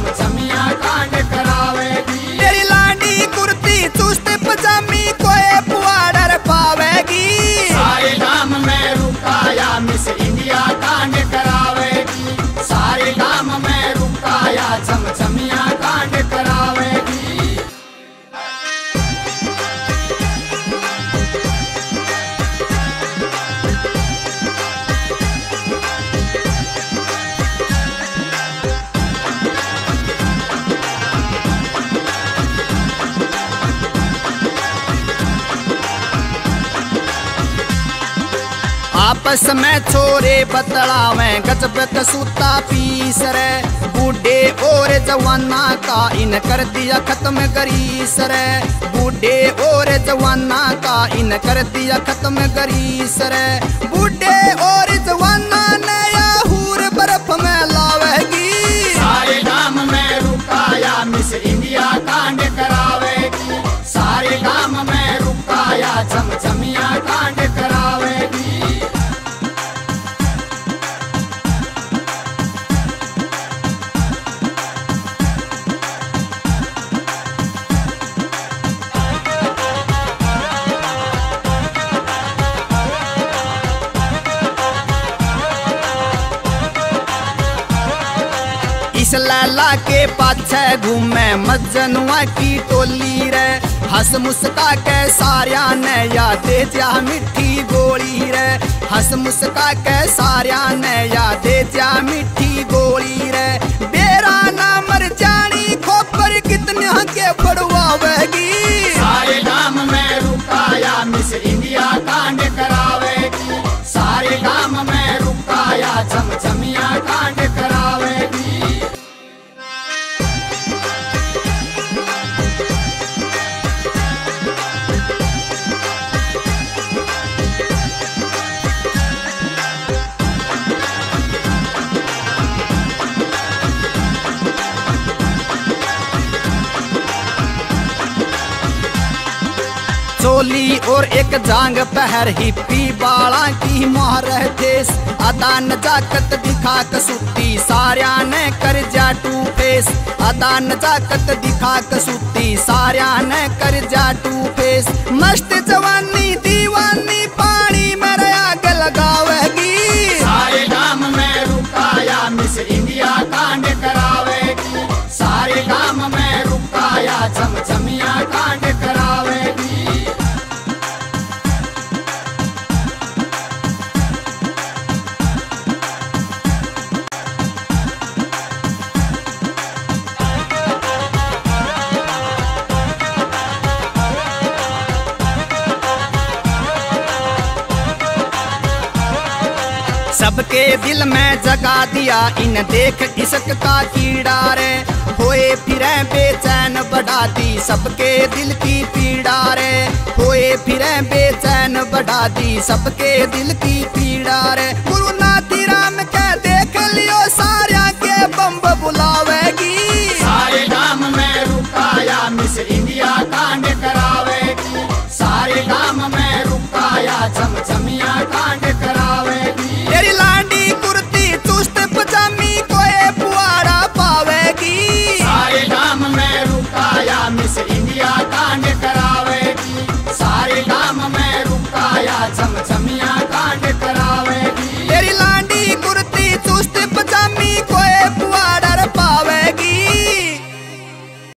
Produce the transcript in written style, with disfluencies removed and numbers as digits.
चमचमिया कांड करावेगी। तेरी लाडी कुर्ती चुस्त पजामी कोई पुआड़र पावेगी। सारे गांव में रुकाया मिस इंडिया कांड करावेगी। सारे गांव में रुकाया चमचमिया कांड करावेगी। आपस में छोरे बतलावे गजब कसूता पीस रे। बूढ़े और जवाना का इन कर दिया खत्म गरीस रे। बूढ़े और जवाना का इन कर दिया खत्म गरीस रे। बूढ़े और जवाना नया हूर बर्फ में लावेगी। सारे गांव में रुकाया मिस इंडिया कांड करावेगी। सारे गांव में रुकाया चमचमिया कांड करावेगी। इस लैला के पाछे घूमे मजनुआ की टोली रे। हंस मुस्का के सारिया ने याद जा मिठी गोली रे। हंस मुस्का के सारिया ने याद जा मिठी गोली रे। बेरा ना मर जानी खोपर कितने के पड़वावेगी। सारे गांव में रुकाया मिस इंडिया कांड करावेगी। सारे गांव में रुकाया चमचमिया कांड करावेगी। चोली और एक जांग पहर हिप्पी बाला की मोहर देश। अदा नजाकत दिखा कसूती सारिया ने कर जा टू फेस। अदा नजाकत दिखा कसूती सारिया ने कर जा टू फेस। मस्त जवानी दीवानी पानी में आग लगावेगी। सारे गांव में रुकाया मिस इंडिया कांड करावेगी। सारे गांव में रुकाया चमचमिया कांड करावेगी। सबके दिल में जगा दिया इन देख इश्क का कीड़ा रे। होए फिरे बेचैन बढ़ा दी सबके दिल की पीड़ा रे। होए फिरे बेचैन बढ़ा दी सबके दिल की पीड़ा रे। गुरु